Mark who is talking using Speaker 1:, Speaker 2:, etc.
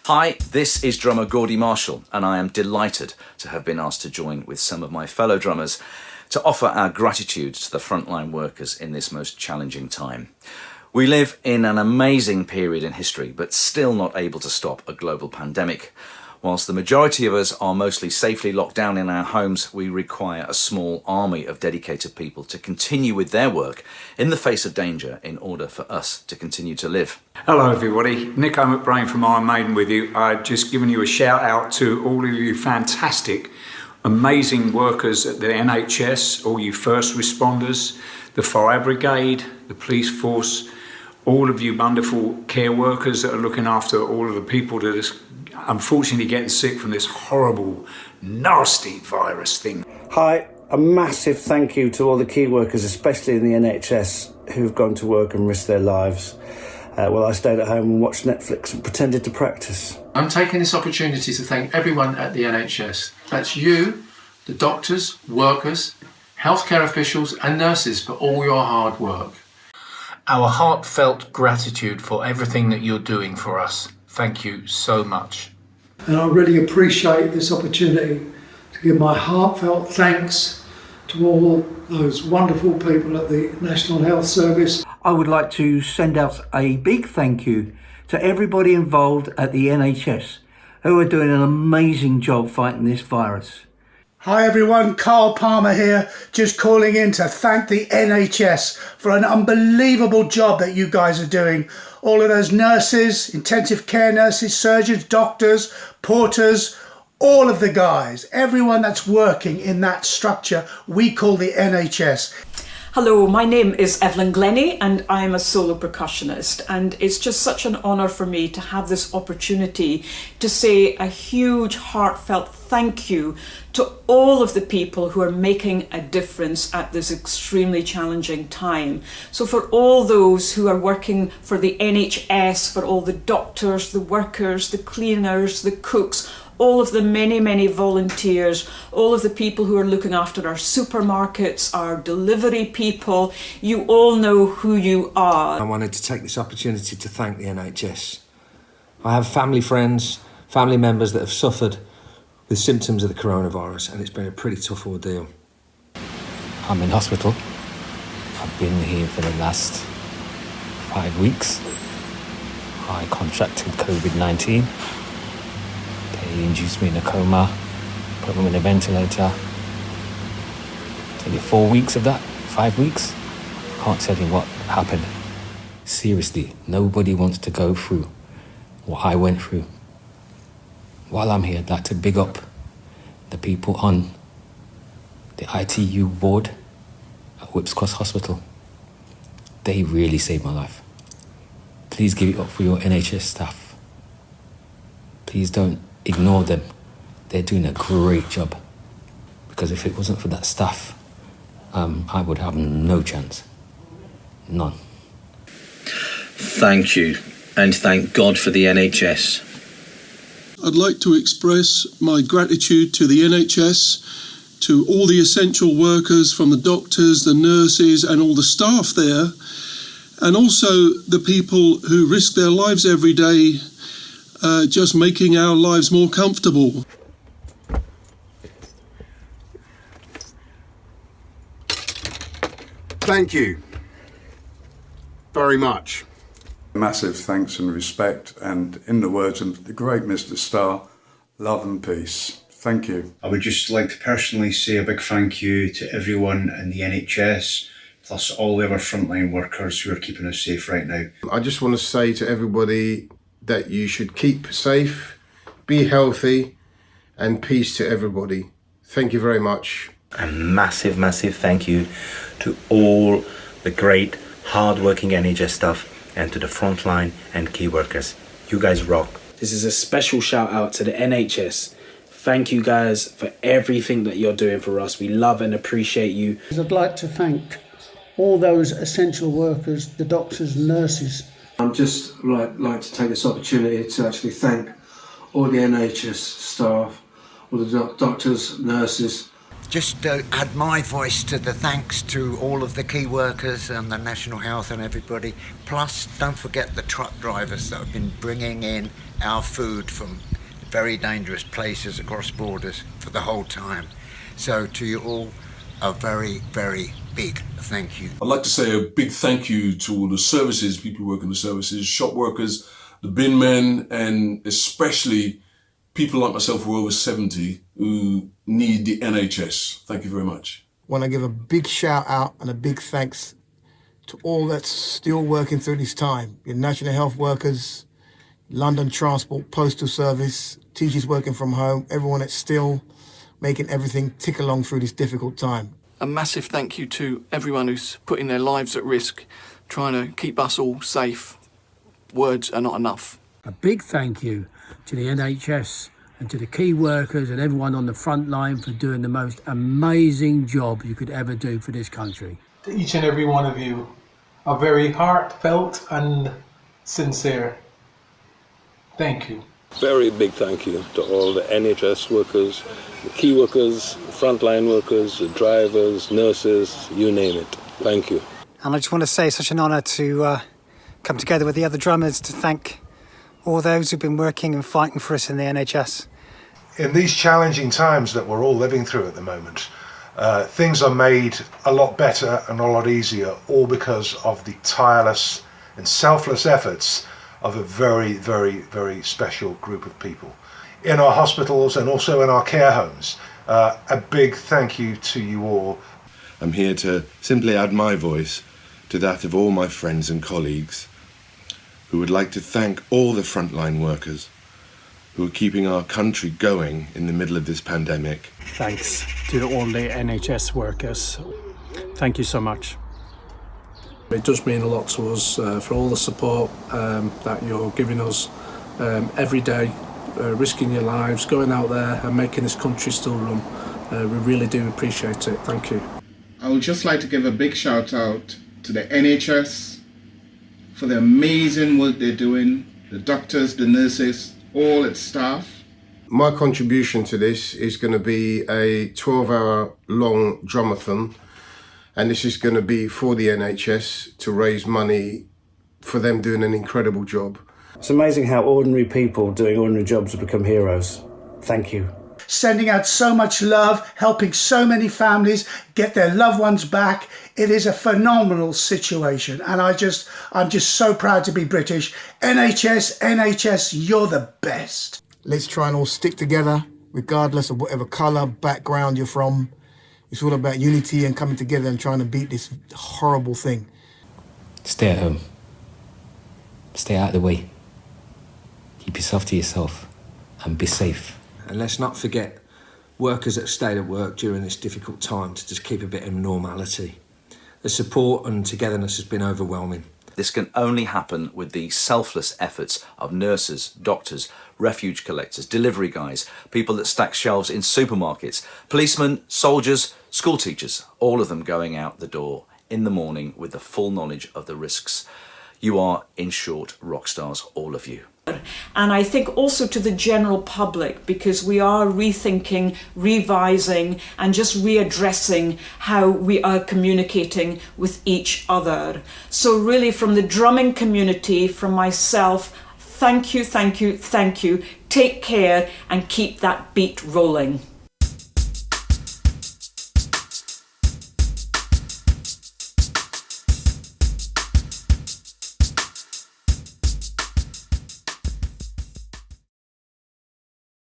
Speaker 1: Hi, this is drummer Geordie Marshall, and I am delighted to have been asked to join with some of my fellow drummers to offer our gratitude to the frontline workers in this most challenging time. We live in an amazing period in history, but still not able to stop a global pandemic. Whilst the majority of us are mostly safely locked down in our homes, we require a small army of dedicated people to continue with their work in the face of danger in order for us to continue to live.
Speaker 2: Hello everybody, Nico McBrain from Iron Maiden with you. I've just given you a shout out to all of you fantastic, amazing workers at the NHS, all you first responders, the fire brigade, the police force, all of you wonderful care workers that are looking after all of the people that are unfortunately getting sick from this horrible, nasty virus thing.
Speaker 3: Hi, a massive thank you to all the key workers, especially in the NHS, who've gone to work and risked their lives while I stayed at home and watched Netflix and pretended to practice.
Speaker 4: I'm taking this opportunity to thank everyone at the NHS. That's you, the doctors, workers, healthcare officials and nurses for all your hard work. Our heartfelt gratitude for everything that you're doing for us. Thank you so much.
Speaker 5: And I really appreciate this opportunity to give my heartfelt thanks to all those wonderful people at the National Health Service.
Speaker 6: I would like to send out a big thank you to everybody involved at the NHS who are doing an amazing job fighting this virus.
Speaker 7: Hi everyone, Carl Palmer here, just calling in to thank the NHS for an unbelievable job that you guys are doing. All of those nurses, intensive care nurses, surgeons, doctors, porters, all of the guys, everyone that's working in that structure we call the NHS.
Speaker 8: Hello, my name is Evelyn Glennie and I'm a solo percussionist, and it's just such an honour for me to have this opportunity to say a huge heartfelt thank you to all of the people who are making a difference at this extremely challenging time. So for all those who are working for the NHS, for all the doctors, the workers, the cleaners, the cooks, all of the many volunteers, all of the people who are looking after our supermarkets, our delivery people, you all know who you are.
Speaker 9: I wanted to take this opportunity to thank the NHS. I have family friends, family members that have suffered with symptoms of the coronavirus, and it's been a pretty tough ordeal.
Speaker 10: I'm in hospital. I've been here for the last 5 weeks. I contracted COVID-19. They induced me in a coma, put me in a ventilator. Maybe 4 weeks of that, 5 weeks. Can't tell you what happened. Seriously, nobody wants to go through what I went through. While I'm here, I'd like to big up the people on the ITU ward at Whipps Cross Hospital. They really saved my life. Please give it up for your NHS staff. Please don't ignore them. They're doing a great job. Because if it wasn't for that staff, I would have no chance. None.
Speaker 11: Thank you, and thank God for the NHS.
Speaker 12: I'd like to express my gratitude to the NHS, to all the essential workers, from the doctors, the nurses and all the staff there, and also the people who risk their lives every day just making our lives more comfortable.
Speaker 13: Thank you very much.
Speaker 14: Massive thanks and respect, and in the words of the great Mr. Starr, love and peace. Thank you.
Speaker 15: I would just like to personally say a big thank you to everyone in the NHS, plus all the other frontline workers who are keeping us safe right now.
Speaker 13: I just want to say to everybody that you should keep safe, be healthy, and peace to everybody. Thank you very much.
Speaker 16: A massive thank you to all the great, hard-working NHS staff and to the frontline and key workers. You guys rock.
Speaker 17: This is a special shout out to the NHS. Thank you guys for everything that you're doing for us. We love and appreciate you.
Speaker 5: I'd like to thank all those essential workers, the doctors and nurses.
Speaker 18: I'd just like to take this opportunity to actually thank all the NHS staff, all the doctors, nurses.
Speaker 19: Just to add my voice to the thanks to all of the key workers and the National Health and everybody. Plus, don't forget the truck drivers that have been bringing in our food from very dangerous places across borders for the whole time. So to you all, a very, very big thank you.
Speaker 12: I'd like to say a big thank you to all the services, people who work in the services, shop workers, the bin men, and especially people like myself who are over 70 who need the NHS. Thank you very much.
Speaker 20: I want to give a big shout out and a big thanks to all that's still working through this time. Your national health workers, London Transport, Postal Service, teachers working from home, everyone that's still making everything tick along through this difficult time.
Speaker 21: A massive thank you to everyone who's putting their lives at risk, trying to keep us all safe. Words are not enough.
Speaker 22: A big thank you to the NHS and to the key workers and everyone on the front line for doing the most amazing job you could ever do for this country.
Speaker 23: To each and every one of you, a very heartfelt and sincere thank you.
Speaker 24: Very big thank you to all the NHS workers, the key workers, frontline workers, the drivers, nurses, you name it. Thank you.
Speaker 25: And I just want to say it's such an honour to come together with the other drummers to thank all those who've been working and fighting for us in the NHS.
Speaker 26: In these challenging times that we're all living through at the moment, things are made a lot better and a lot easier, all because of the tireless and selfless efforts of a very, very, very special group of people. In our hospitals and also in our care homes, a big thank you to you all.
Speaker 27: I'm here to simply add my voice to that of all my friends and colleagues who would like to thank all the frontline workers who are keeping our country going in the middle of this pandemic.
Speaker 28: Thanks to all the NHS workers. Thank you so much.
Speaker 29: It does mean a lot to us for all the support that you're giving us every day, risking your lives, going out there and making this country still run. We really do appreciate it. Thank you.
Speaker 30: I would just like to give a big shout out to the NHS for the amazing work they're doing, the doctors, the nurses, all its staff.
Speaker 13: My contribution to this is going to be a 12-hour long drumathon, and this is going to be for the NHS to raise money for them doing an incredible job.
Speaker 3: It's amazing how ordinary people doing ordinary jobs have become heroes. Thank you.
Speaker 7: Sending out so much love, helping so many families get their loved ones back. It is a phenomenal situation, and I'm just so proud to be British. NHS, you're the best.
Speaker 20: Let's try and all stick together, regardless of whatever colour, background you're from. It's all about unity and coming together and trying to beat this horrible thing.
Speaker 10: Stay at home. Stay out of the way. Keep yourself to yourself and be safe.
Speaker 9: And let's not forget workers that stayed at work during this difficult time to just keep a bit of normality. The support and togetherness has been overwhelming.
Speaker 1: This can only happen with the selfless efforts of nurses, doctors, refuge collectors, delivery guys, people that stack shelves in supermarkets, policemen, soldiers, school teachers, all of them going out the door in the morning with the full knowledge of the risks. You are, in short, rock stars, all of you.
Speaker 8: And I think also to the general public, because we are rethinking, revising and just readdressing how we are communicating with each other. So really from the drumming community, from myself, thank you, thank you, thank you. Take care and keep that beat rolling.